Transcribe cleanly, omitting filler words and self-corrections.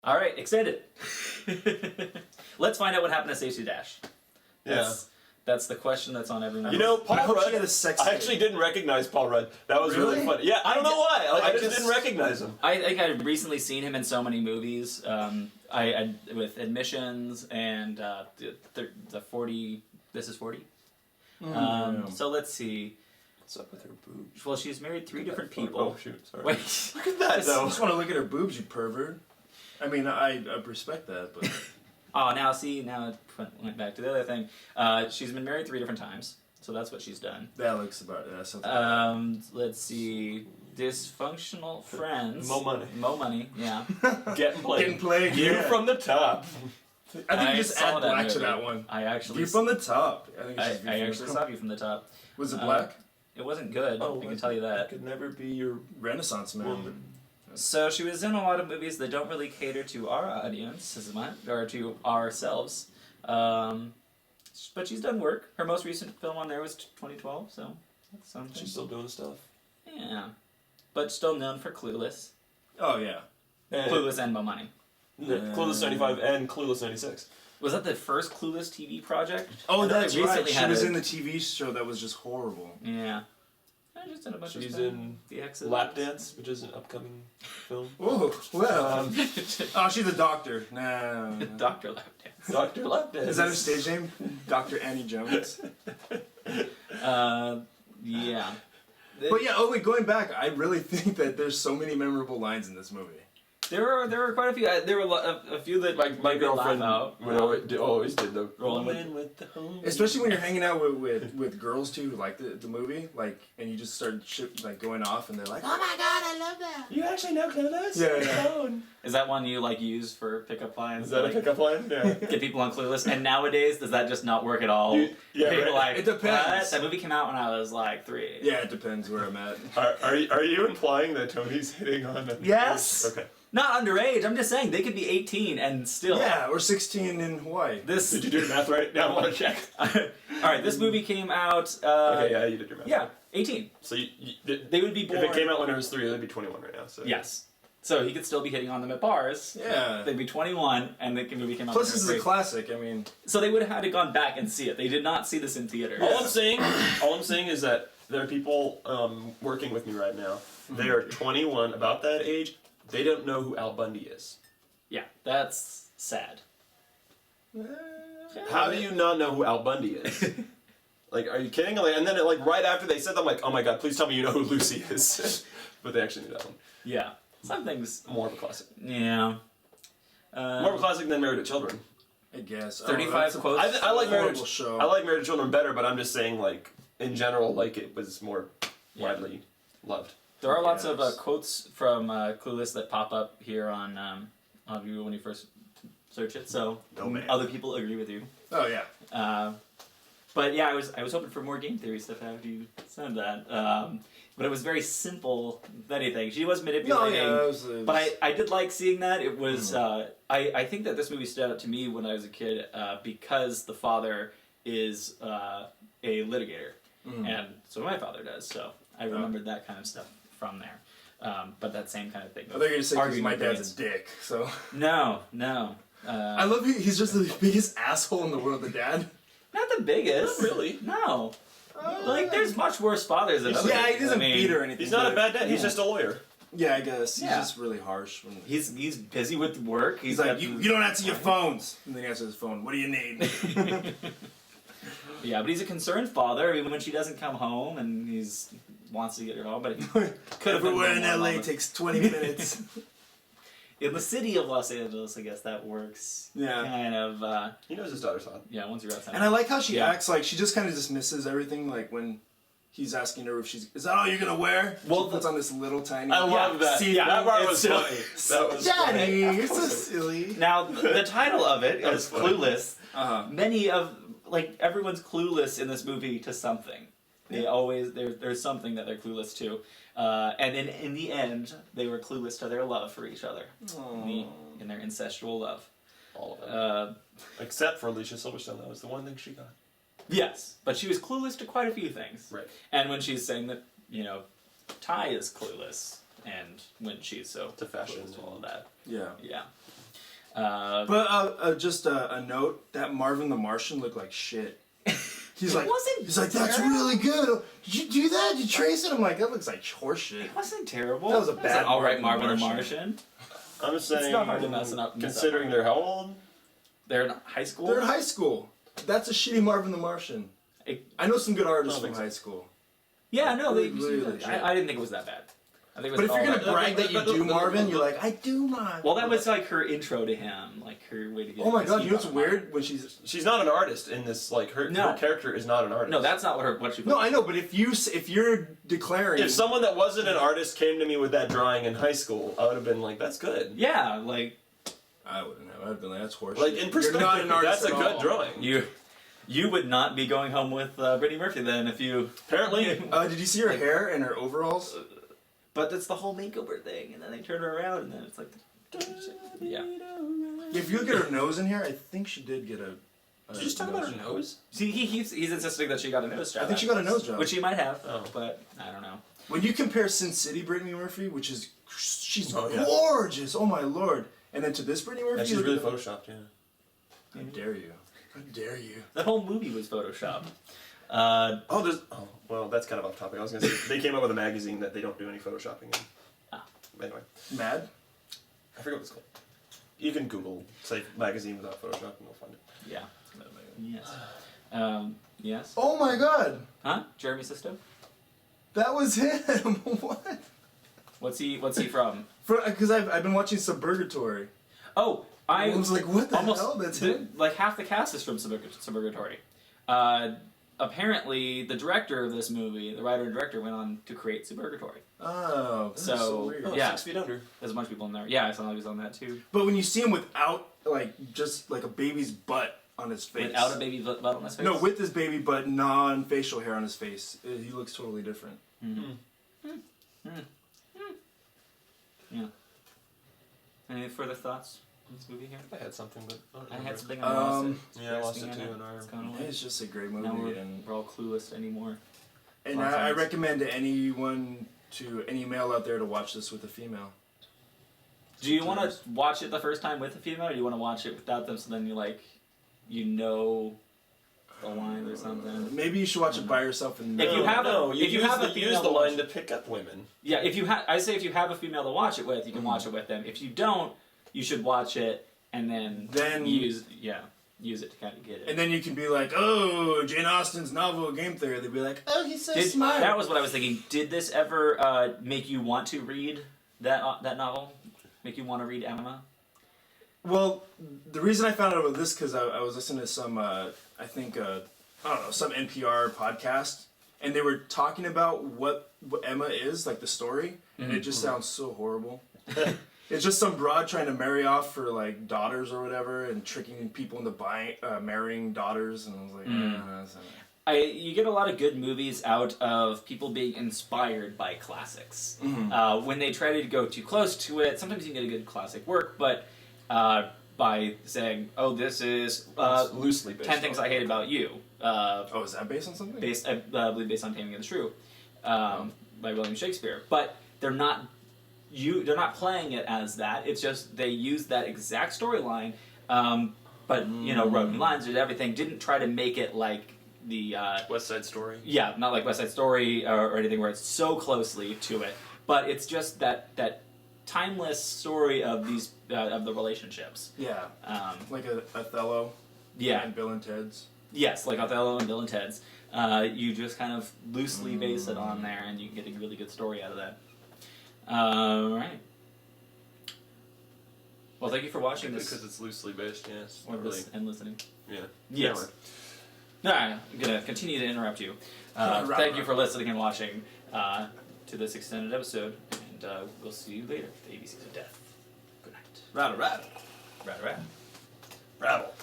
All right, extended. Let's find out what happened to Stacey Dash. That's the question that's on everyone's. You know, Paul Rudd. I actually didn't recognize Paul Rudd. That was really funny. Yeah, I don't know why. Like, I just didn't recognize him. I think I've recently seen him in so many movies. I with Admissions and the 40. This is 40. So let's see. What's up with her boobs? Well, she's married 3 different people. Oh shoot! Sorry. Wait, look at that though. I just want to look at her boobs, you pervert. I mean, I respect that, but. Oh, now it went back to the other thing. She's been married 3 different times, so that's what she's done. That looks about it. Something let's see. Dysfunctional friends. Mo money. Yeah. Getting played. Getting played. View from the top. I think you just add black to that one. I actually. View from the top. I actually saw View from the Top. Was it black? It wasn't good. I can tell you that. I could never be your Renaissance man. So she was in a lot of movies that don't really cater to our audience as much, or to ourselves. But she's done work. Her most recent film on there was 2012, so that's something. She's still doing stuff. Yeah. But still known for Clueless. Oh, yeah. Clueless and Mo Money. Clueless 95 and Clueless 96. Was that the first Clueless TV project? Oh, that's right. She was in the TV show that was just horrible. Yeah. I just did a bunch of She's stuff. in The Exodus. Lap Dance, which is an upcoming film. Oh, well. Oh, she's a doctor. No. Dr. Lap Dance. Dr. Lap Dance. Is that her stage name? Dr. Annie Jones? Yeah. But yeah, going back, I really think that there's so many memorable lines in this movie. There were quite a few. There were a few that my girlfriend would always did the rolling with the home. Especially when you're hanging out with girls too who like the movie, like, and you just start going off, and they're like, "Oh my god, I love that!" You actually know Clueless? Yeah. Is that one you use for pickup lines? Is that a pickup line? Yeah. Get people on Clueless. And nowadays, does that just not work at all? Yeah, people it depends. What? That movie came out when I was 3. Yeah, it depends where I'm at. Are you implying that Tony's hitting on a... Yes. Okay. Not underage. I'm just saying they could be 18 and still. Yeah, or 16 in Hawaii. Did you do your math right? Now I want to check. All right, this movie came out. Okay, yeah, you did your math. Yeah, 18. So they would be born. If it came out when I was 3, they'd be 21 right now. So yes. So he could still be hitting on them at bars. Yeah. They'd be 21, and the movie came out. Plus, this is a classic. I mean. So they would have had to gone back and see it. They did not see this in theaters. All I'm saying is that there are people working with me right now. They are 21, about that age. They don't know who Al Bundy is. Yeah, that's sad. How do you not know who Al Bundy is? Are you kidding? And then right after they said that, I'm like, oh my god, please tell me you know who Lucy is. But they actually knew that one. Yeah. Some things... More of a classic. Yeah. More of a classic than Married to Children. I guess. 35 quotes. I like Married show. I like Married to Children better, but I'm just saying, in general, it was more widely loved. There are lots of quotes from Clueless that pop up here on View when you first search it, so other people agree with you. Oh, yeah. But yeah, I was hoping for more game theory stuff after you said that. But it was very simple, if anything. She was manipulating. No, yeah, but I did like seeing that. It was... I think that this movie stood out to me when I was a kid because the father is a litigator. And so my father does, so I remembered that kind of stuff from there. But that same kind of thing. I thought you were going to say because my dad's a dick, so... No. I love he's just the biggest asshole in the world, the dad. Not the biggest. Not really. No. There's much worse fathers than others. Yeah, he doesn't beat her or anything. He's not a bad dad, he's just a lawyer. Yeah, I guess. He's just really harsh. He's busy with work. He's like, you don't answer your phones. And then he answers his phone. What do you need? Yeah, but he's a concerned father, even when she doesn't come home and he's wants to get her home. But everywhere in LA takes 20 minutes. In the city of Los Angeles, I guess that works. Yeah. Kind of. He knows his daughter's hot. Yeah, once you're outside. And I like how she acts like she just kind of dismisses everything, when he's asking her if is that all you're going to wear? Well, she puts on this little tiny... I love that. That part was funny. That was Daddy, you're so silly. Now, the title of it is Clueless. Uh-huh. Everyone's clueless in this movie to something. They always... There's something that they're clueless to. And in the end, they were clueless to their love for each other. In their incestual love. All of it. Except for Alicia Silverstone. That was the one thing she got. Yes, but she was clueless to quite a few things. Right. And when she's saying that, Ty is clueless, and when she's so to fashion clueless to all of that. Yeah. Yeah. Just a note, that Marvin the Martian looked like shit. He's like, that's terrible. really good. Did you do that? Did you trace it? I'm like, that looks like horseshit. It wasn't terrible. That was a bad all right, Marvin Marvin the the Martian. I'm just saying. It's not hard to mess it up. Considering they're how old? They're in high school. They're in high school. That's a shitty Marvin the Martian. I know some good artists from high school. Yeah, no, Really legit. I didn't think it was that bad. I think it was But if you're all gonna right. brag that you do Marvin, you're like, I do Marvin. Well, that was like her intro to him, like her way to get. Oh my his god, feet you know what's on weird? When She's not an artist in this. Like her character is not an artist. No, that's not what she. No, I know, but if you're declaring, If someone that wasn't an artist came to me with that drawing in high school, I would have been like, "That's good." Yeah, like I wouldn't have. I'd been like, that's horseshit. Like in perspective, you're not an artist that's a at good all. drawing. you would not be going home with Brittany Murphy then if you. Apparently, Did you see her hair and her overalls? But that's the whole makeover thing, and then they turn her around, and then it's like. Yeah. If you look at her nose in here, I think she did get a. did you just talk about her nose? See, he's insisting that she got a nose job. I think she got a nose job. Which she might have, Oh. but I don't know. When you compare Sin City Brittany Murphy, which is she's Oh, yeah. gorgeous, oh my lord, and then to this Brittany Murphy, Yeah, she's look really at the- photoshopped. Yeah. How dare you? How dare you? That whole movie was photoshopped. Well, that's kind of off topic. I was gonna say they came up with a magazine that they don't do any photoshopping in. Ah. Anyway, Mad? I forget what it's called. You can Google say magazine without Photoshop and you'll find it. Yeah. Yes. Yes. Oh my god, Huh? Jeremy Sisto? that was him. What? What's he from? Because I've been watching Suburgatory. Oh, I was like, what the almost hell? That's him. like half the cast is from Suburgatory. Apparently, the director of this movie, the writer and director, went on to create Suburgatory. Oh, that's so weird. Oh, Yeah. 6 Feet Under. There's a bunch of people in there. Yeah, I saw he was on that too. But when you see him without, just like a baby's butt on his face. Without a baby butt on his face. No, with his baby butt, non-facial hair on his face. He looks totally different. Yeah. Any further thoughts on this movie here? I had something, but I had something I lost it. Yeah, I lost it Resting too on in our. It's gone away. It's just a great Now movie. And we're all clueless anymore. and Lots of I times. recommend to any male out there to watch this with a female. Do you want to watch it the first time with a female, or do you want to watch it without them so then you know the line or something? Maybe you should watch it by yourself. And If you have a female use the to watch- line to pick up women. Yeah, I say if you have a female to watch it with, you can watch it with them. If you don't, you should watch it and then use it to kind of get it. And then you can be like, oh, Jane Austen's novel, Game Theory. They'd be like, oh, he's so smart. That was what I was thinking. Did this ever make you want to read that novel? Make you want to read Emma? Well, the reason I found out about this because I was listening to some, I don't know, some NPR podcast, and they were talking about what Emma is, like the story, and it just sounds so horrible. It's just some broad trying to marry off for like daughters or whatever, and tricking people into marrying daughters, and I was like, that's not You get a lot of good movies out of people being inspired by classics. When they try to go too close to it, sometimes you can get a good classic work, but by saying, "Oh, this is loosely based 10 Things I Hate About You," Oh, is that based on something? I believe based on Taming of the Shrew, by William Shakespeare. But they're not playing it as that. It's just they use that exact storyline, but wrote in lines and everything. Didn't try to make it like the West Side Story. Yeah, not like West Side Story or anything where it's so closely to it, but it's just that timeless story of these of the relationships. Yeah. Like Othello. Yeah. And Bill and Ted's. Yes, like Othello and Bill and Ted's. You just kind of loosely base it on there, and you can get a really good story out of that. All right. Well, thank you for watching this. Because it's loosely based, yes. Or and listening. Yeah. Yes. No, I'm going to continue to interrupt you. Thank you for listening and watching to this extended episode, and we'll see you later. The ABCs of Death. Good night. Rattle, rattle. Rattle, rattle. Rattle.